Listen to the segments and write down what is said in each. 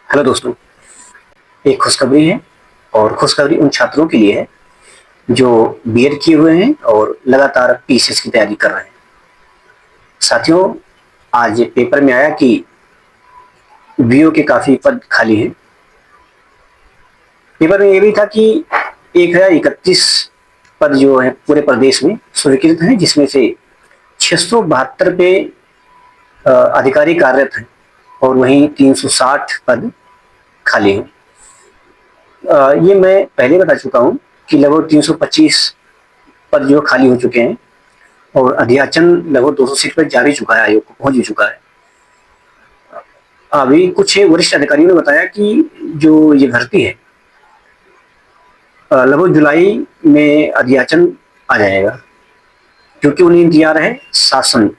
Hello दोस्तों, एक खुशखबरी है और खुशखबरी उन छात्रों के लिए है जो बीएड किए हुए हैं और लगातार पीसीएस की तैयारी कर रहे हैं। साथियों, आज पेपर में आया कि बीओ के काफी पद खाली हैं। पेपर में ये भी था कि 1031 पद जो है पूरे प्रदेश में स्वीकृत हैं, जिसमें से 672 पे अधिकारी कार्यरत हैं और वहीं 360 पद खाली हैं। ये मैं पहले बता चुका हूँ कि लगभग 325 पद जो खाली हो चुके हैं और अध्याचन लगभग 200 सीट पर जा भी चुका है, आयोग को पहुंच भी चुका है। अभी कुछ वरिष्ठ अधिकारियों ने बताया कि जो ये भर्ती है लगभग जुलाई में अध्याचन आ जाएगा, क्योंकि उन्हें इंतजार है शासन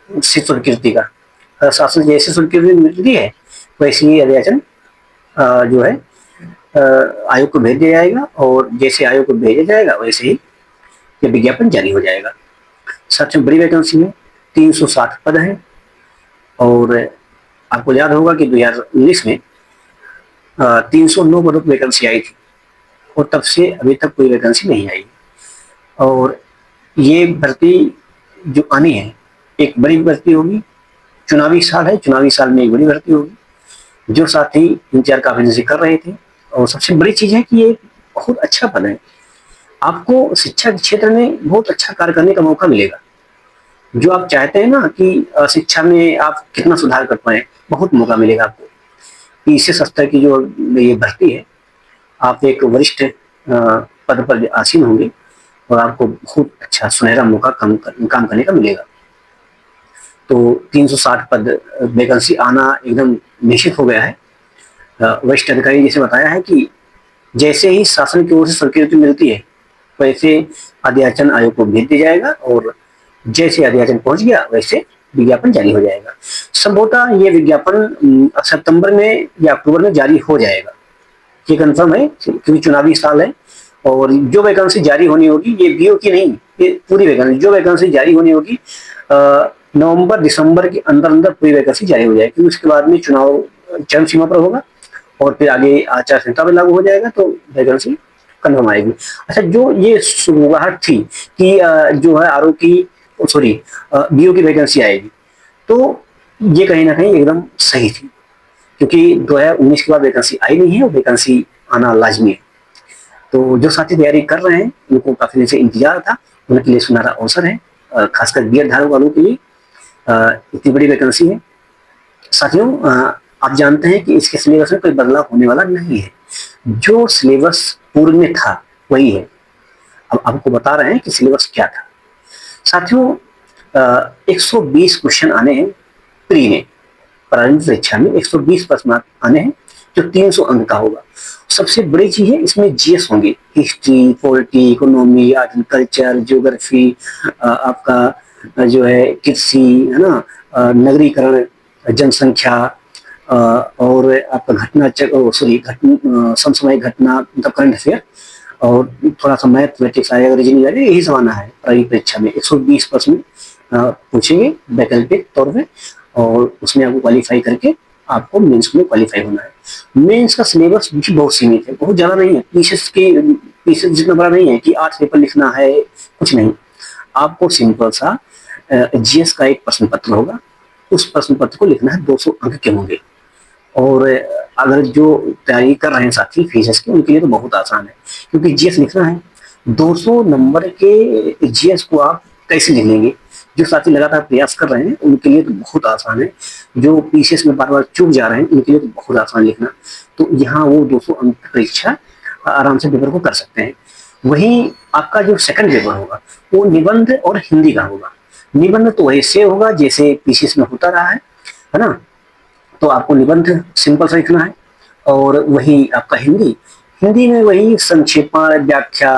से स्वीकृति का। शासन जैसे स्वीकृति मिलती है वैसे ही अध्याचन जो है आयोग को भेज दिया जाएगा और जैसे आयोग को भेजा जाएगा वैसे ही ये विज्ञापन जारी हो जाएगा। सबसे बड़ी वैकेंसी में 360 पद हैं और आपको याद होगा कि 2019 में 309 पदों पर वैकेंसी आई थी और तब से अभी तक कोई वैकेंसी नहीं आई। और ये भर्ती जो आनी है एक बड़ी भर्ती होगी। चुनावी साल है, चुनावी साल में एक बड़ी भर्ती होगी। जो साथी इंतजार काफी दिन से कर रहे थे, और सबसे बड़ी चीज है कि ये बहुत अच्छा पद है। आपको शिक्षा के क्षेत्र में बहुत अच्छा कार्य करने का मौका मिलेगा। जो आप चाहते हैं ना कि शिक्षा में आप कितना सुधार कर पाए, बहुत मौका मिलेगा आपको। पीसीएस स्तर की जो ये भर्ती है, आप एक वरिष्ठ पद पर आसीन होंगे और आपको बहुत अच्छा सुनहरा मौका काम करने का मिलेगा। तो 360 पद वैकेंसी आना एकदम निश्चित हो गया है। वरिष्ठ अधिकारी जैसे बताया है कि जैसे ही शासन की ओर से स्वीकृति मिलती है वैसे अध्याचन आयोग को भेज दिया जाएगा और जैसे अध्याचन पहुंच गया वैसे विज्ञापन जारी हो जाएगा। संभवतः ये विज्ञापन सितंबर में या अक्टूबर में जारी हो जाएगा, ये कंफर्म है, क्योंकि चुनावी साल है। और जो वैकेंसी जारी होनी होगी ये बीओ की नहीं, ये पूरी वैकेंसी जो वैकेंसी जारी होनी होगी नवंबर दिसंबर के अंदर अंदर पूरी वैकेंसी जारी हो जाएगी, क्योंकि उसके बाद में चुनाव चरम सीमा पर होगा और फिर आगे आचार संहिता में लागू हो जाएगा तो वैकेंसी कन्फर्म आएगी। अच्छा, जो ये सुगबुगाहट थी कि जो है आरओ की सॉरी बीओ की वैकेंसी आएगी, तो ये कहीं ना कहीं एकदम सही थी, क्योंकि 2019 के बाद वैकेंसी आई नहीं है और वैकेंसी आना लाजमी है। तो जो साथी तैयारी कर रहे हैं उनको काफी दिन से इंतजार था, उनके लिए सुनहरा अवसर है, खासकर बीएड धारक वालों के लिए इतनी बड़ी वैकेंसी है। साथियों, आप जानते हैं कि इसके सिलेबस में कोई बदलाव होने वाला नहीं है। जो सिलेबस पूर्व में था वही है। अब आपको बता रहे हैं कि सिलेबस क्या था। साथियों, 120 क्वेश्चन आने हैं प्री में, प्रारंभिक परीक्षा में 120 प्रश्न आने हैं जो 300 अंक का होगा। सबसे बड़ी चीज है इसमें जीएस होंगे, history, polity, economy, art and culture, geography, आपका जो है कृषि, है ना, नगरीकरण, जनसंख्या, और आपका घटना समसामयिक घटना, मतलब करंट अफेयर, और थोड़ा सा मैथमेटिक्स आएगा, रीजनिंग आएगा। यही सब आना है प्रारंभिक परीक्षा में। 120 प्रश्न पूछेंगे वैकल्पिक तौर पे और उसमें आपको क्वालिफाई करके आपको मेंस में क्वालिफाई होना है। मेंस का सिलेबस भी बहुत सीमित है, बहुत ज्यादा नहीं है। पीसीएस जितना बड़ा नहीं है कि 8 पेपर लिखना है, कुछ नहीं। आपको सिंपल सा जीएस का एक प्रश्न पत्र होगा, उस प्रश्न पत्र को लिखना है, 200 अंक के होंगे। और अगर जो तैयारी कर रहे हैं साथी फिजिक्स की, उनके लिए तो बहुत आसान है, क्योंकि जीएस लिखना है। 200 नंबर के जीएस को आप कैसे लिख लेंगे? जो साथी लगातार प्रयास कर रहे हैं उनके लिए तो बहुत आसान है। जो पीसीएस में बार बार चूक जा रहे हैं उनके लिए तो बहुत आसान लिखना। तो यहाँ वो 200 अंक की परीक्षा आराम से पेपर को कर सकते हैं। वहीं आपका जो सेकंड पेपर होगा वो निबंध और हिंदी का होगा। निबंध तो वैसे होगा जैसे पीसीएस में होता रहा है ना। तो आपको निबंध सिंपल सा लिखना है। और वही आपका हिंदी, हिंदी में वही संक्षेपण, व्याख्या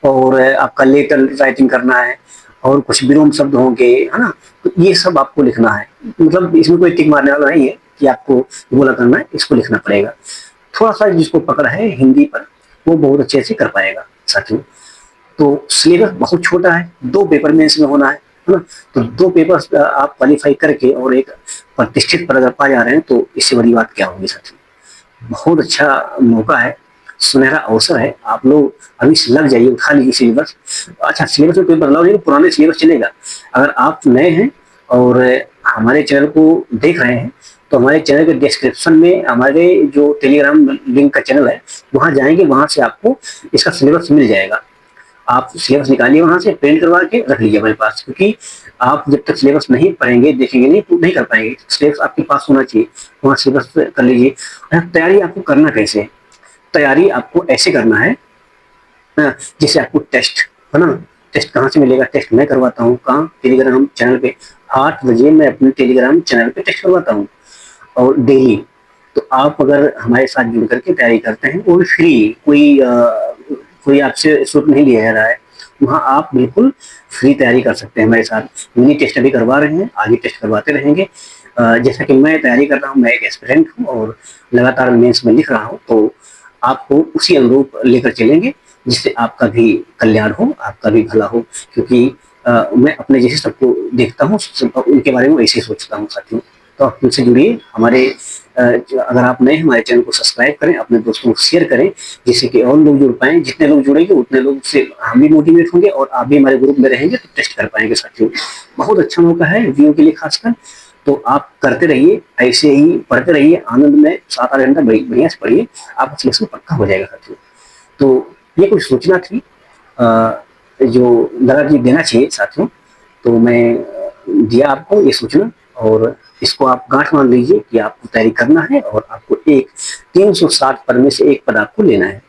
और आपका लेटर राइटिंग करना है और कुछ विलोम शब्द होंगे, है ना। तो ये सब आपको लिखना है। मतलब इसमें कोई टिक मारने वाला नहीं है कि आपको बोला करना है, इसको लिखना पड़ेगा। थोड़ा सा जिसको पकड़ है हिंदी पर वो बहुत अच्छे से कर पाएगा साथियों। तो सिलेबस बहुत छोटा है, 2 पेपर में इसमें होना है ना। तो 2 पेपर आप क्वालिफाई करके और एक प्रतिष्ठित पद अगर पा जा रहे हैं तो इससे बड़ी बात क्या होगी साथियों। बहुत अच्छा मौका है, सुनहरा अवसर है। आप लोग अभी से लग जाइए, उठा लीजिए सिलेबस। अच्छा, सिलेबस में कोई बदलाव नहीं, पुराने सिलेबस चलेगा। अगर आप नए हैं और हमारे चैनल को देख रहे हैं, तो हमारे चैनल के डिस्क्रिप्शन में हमारे जो टेलीग्राम लिंक का चैनल है, वहाँ जाएंगे, वहाँ से आपको इसका सिलेबस मिल जाएगा। आप सिलेबस निकालिए, वहाँ से प्रिंट करवा के रख लीजिए अपने पास, क्योंकि आप जब तक सिलेबस नहीं पढ़ेंगे, देखेंगे नहीं, तो नहीं कर पाएंगे। सिलेबस आपके पास होना चाहिए, वहाँ सिलेबस कर लीजिए। तैयारी आपको करना कैसे है? तैयारी आपको ऐसे करना है, जैसे आपको टेस्ट है ना, टेस्ट कहाँ से मिलेगा? टेस्ट मैं करवाता हूँ, कहाँ? टेलीग्राम चैनल पे। 8 बजे मैं अपने टेलीग्राम चैनल पे टेस्ट करवाता हूँ, और डेली। तो आप अगर हमारे साथ जुड़ करके तैयारी करते हैं, वो भी फ्री, कोई आपसे शुल्क नहीं लिया जा रहा है। वहाँ आप बिल्कुल फ्री तैयारी कर सकते हैं हमारे साथ। मिनी टेस्ट अभी करवा रहे हैं, आगे टेस्ट करवाते रहेंगे। जैसा कि मैं तैयारी कर रहा हूँ, मैं एक एस्पिरेंट हूँ और लगातार मेंस में लिख रहा हूँ, तो आपको उसी अनुरूप लेकर चलेंगे, जिससे आपका भी कल्याण हो, आपका भी भला हो। क्योंकि मैं अपने जैसे सबको देखता हूँ, उनके बारे में वैसे ही सोचता हूँ साथियों। तो आप उनसे जुड़िए। हमारे अगर आप नए हमारे चैनल को सब्सक्राइब करें, अपने दोस्तों को शेयर करें, जिससे कि और लोग जुड़ पाएं। जितने लोग जुड़ेंगे उतने लोग से हम भी मोटिवेट होंगे, और आप भी हमारे ग्रुप में रहेंगे तो टेस्ट कर पाएंगे साथियों। बहुत अच्छा मौका है वीडियो के लिए खासकर। तो आप करते रहिए, ऐसे ही पढ़ते रहिए आनंद में, 7-8 घंटा बढ़िया से पढ़िए, आपका सिलेक्शन पक्का हो जाएगा साथियों। तो ये कुछ सूचना थी, जो दादाजी देना चाहिए साथियों। तो मैं दिया आपको ये सूचना, और इसको आप गांठ मान लीजिए कि आपको तैयारी करना है, और आपको एक 360 पद में से एक पद आपको लेना है।